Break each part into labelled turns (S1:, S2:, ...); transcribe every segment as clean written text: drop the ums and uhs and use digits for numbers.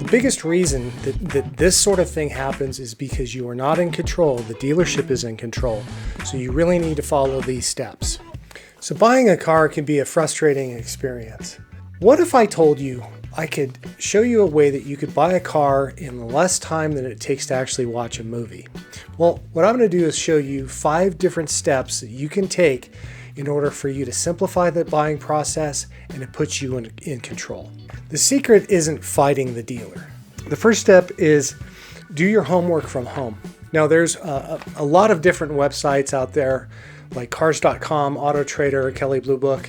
S1: The biggest reason that this sort of thing happens is because you are not in control. The dealership is in control. So you really need to follow these steps. So buying a car can be a frustrating experience. What if I told you I could show you a way that you could buy a car in less time than it takes to actually watch a movie? Well, what I'm going to do is show you 5 different steps that you can take in order for you to simplify the buying process and it puts you in control. The secret isn't fighting the dealer. The first step is do your homework from home. Now there's a lot of different websites out there like Cars.com, AutoTrader, Kelley Blue Book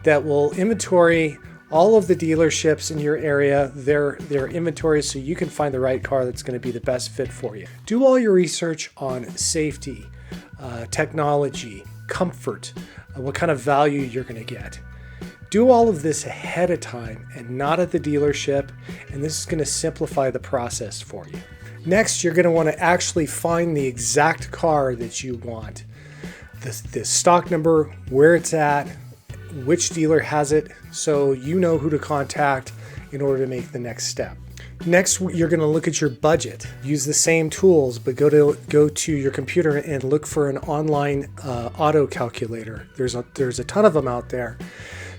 S1: that will inventory all of the dealerships in your area, their inventory, so you can find the right car that's going to be the best fit for you. Do all your research on safety, technology, comfort, what kind of value you're going to get. Do all of this ahead of time and not at the dealership, and this is going to simplify the process for you. Next, you're going to want to actually find the exact car that you want. The stock number, where it's at, which dealer has it, so you know who to contact in order to make the next step. Next, you're going to look at your budget. Use the same tools, but go to your computer and look for an online auto calculator. There's a ton of them out there.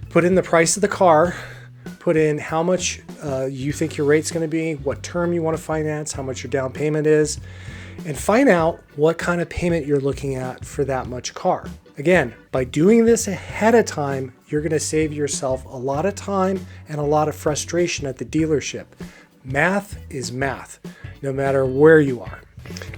S1: Put in the price of the car, put in how much you think your rate's going to be, what term you want to finance, how much your down payment is, and find out what kind of payment you're looking at for that much car. Again, by doing this ahead of time, you're going to save yourself a lot of time and a lot of frustration at the dealership. Math is math, no matter where you are.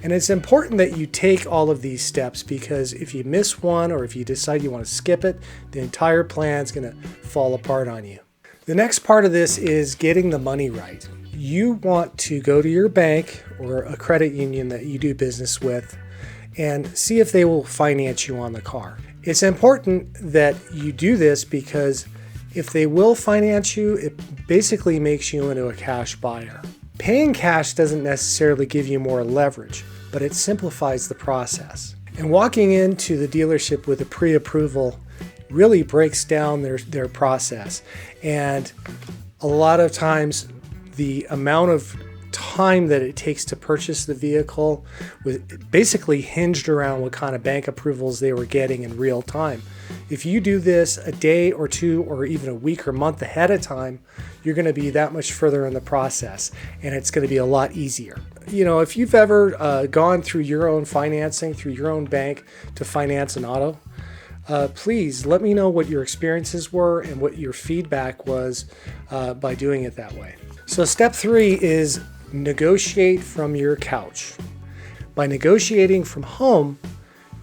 S1: And it's important that you take all of these steps, because if you miss one or if you decide you want to skip it, the entire plan is going to fall apart on you. The next part of this is getting the money right. You want to go to your bank or a credit union that you do business with and see if they will finance you on the car. It's important that you do this because if they will finance you, it basically makes you into a cash buyer. Paying cash doesn't necessarily give you more leverage, but it simplifies the process. And walking into the dealership with a pre-approval really breaks down their process. And a lot of times the amount of time that it takes to purchase the vehicle was basically hinged around what kind of bank approvals they were getting in real time. If you do this a day or two or even a week or month ahead of time, you're going to be that much further in the process, and it's going to be a lot easier. You know, if you've ever gone through your own financing, through your own bank to finance an auto, please let me know what your experiences were and what your feedback was by doing it that way. So step 3 is negotiate from your couch. By negotiating from home,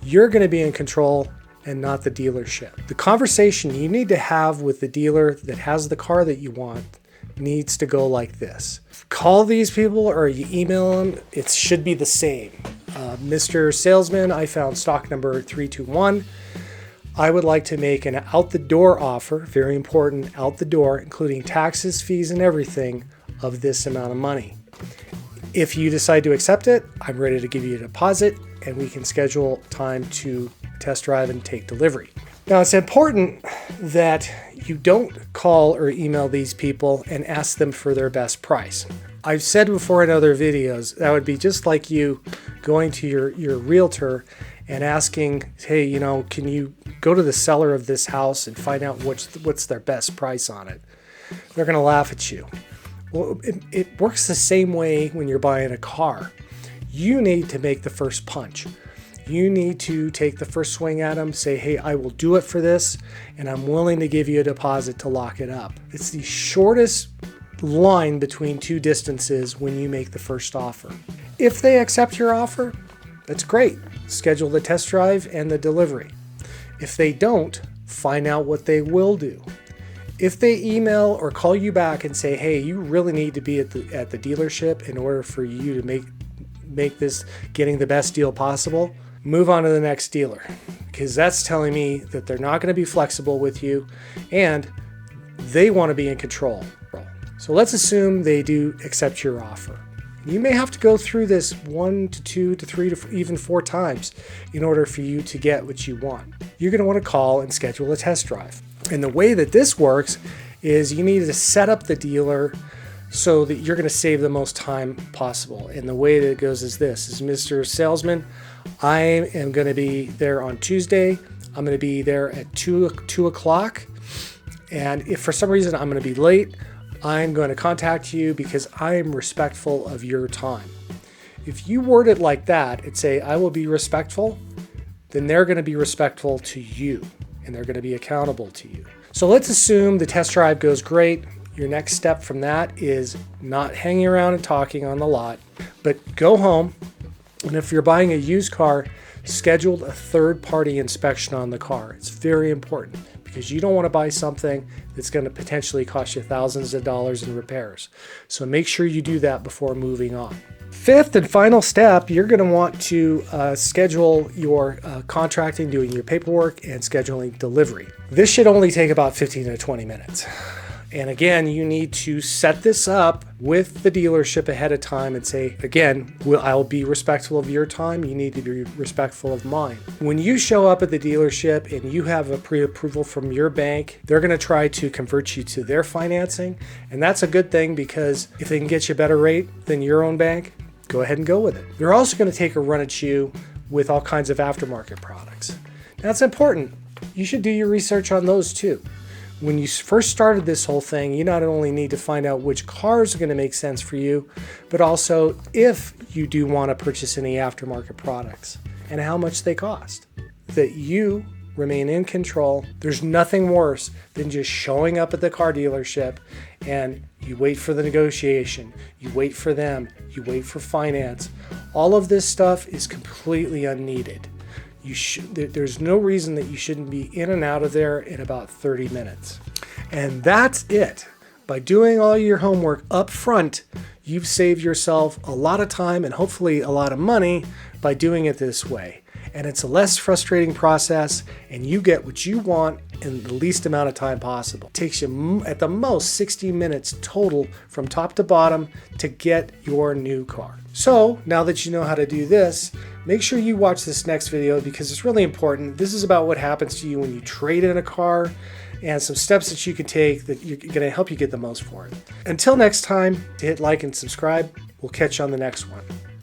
S1: you're going to be in control and not the dealership. The conversation you need to have with the dealer that has the car that you want needs to go like this. Call these people or you email them. It should be the same. Mr. Salesman, I found stock number 321. I would like to make an out-the-door offer, very important, out the door, including taxes, fees, and everything, of this amount of money. If you decide to accept it, I'm ready to give you a deposit, and we can schedule time to test drive and take delivery. Now, it's important that you don't call or email these people and ask them for their best price. I've said before in other videos, that would be just like you going to your realtor and asking, hey, you know, can you go to the seller of this house and find out what's their best price on it? They're going to laugh at you. Well, it works the same way when you're buying a car. You need to make the first punch. You need to take the first swing at them, say, hey, I will do it for this, and I'm willing to give you a deposit to lock it up. It's the shortest line between two distances when you make the first offer. If they accept your offer, that's great. Schedule the test drive and the delivery. If they don't, find out what they will do. If they email or call you back and say, hey, you really need to be at the dealership in order for you to make this getting the best deal possible, move on to the next dealer, because that's telling me that they're not going to be flexible with you and they want to be in control. So let's assume they do accept your offer. You may have to go through this 1 to 2 to 3 to even 4 times in order for you to get what you want. You're going to want to call and schedule a test drive. And the way that this works is you need to set up the dealer so that you're going to save the most time possible. And the way that it goes is this: is Mr. Salesman, I am going to be there on Tuesday. I'm going to be there at 2 o'clock. And if for some reason I'm going to be late, I'm going to contact you because I am respectful of your time. If you word it like that and say, I will be respectful, then they're going to be respectful to you and they're going to be accountable to you. So let's assume the test drive goes great. Your next step from that is not hanging around and talking on the lot, but go home. And if you're buying a used car, schedule a third-party inspection on the car. It's very important because you don't want to buy something that's going to potentially cost you thousands of dollars in repairs. So make sure you do that before moving on. Fifth and final step, you're going to want to schedule your contracting, doing your paperwork, and scheduling delivery. This should only take about 15 to 20 minutes. And again, you need to set this up with the dealership ahead of time and say, again, I'll be respectful of your time. You need to be respectful of mine. When you show up at the dealership and you have a pre-approval from your bank, they're going to try to convert you to their financing. And that's a good thing because if they can get you a better rate than your own bank, go ahead and go with it. They're also going to take a run at you with all kinds of aftermarket products. That's important. You should do your research on those too. When you first started this whole thing, you not only need to find out which cars are going to make sense for you, but also if you do want to purchase any aftermarket products and how much they cost. That you remain in control. There's nothing worse than just showing up at the car dealership and you wait for the negotiation, you wait for them, you wait for finance. All of this stuff is completely unneeded. There's no reason that you shouldn't be in and out of there in about 30 minutes. And that's it. By doing all your homework up front, you've saved yourself a lot of time and hopefully a lot of money by doing it this way. And it's a less frustrating process and you get what you want in the least amount of time possible. It takes you at the most 60 minutes total from top to bottom to get your new car. So now that you know how to do this, make sure you watch this next video because it's really important. This is about what happens to you when you trade in a car and some steps that you can take that are going to help you get the most for it. Until next time, hit like and subscribe. We'll catch you on the next one.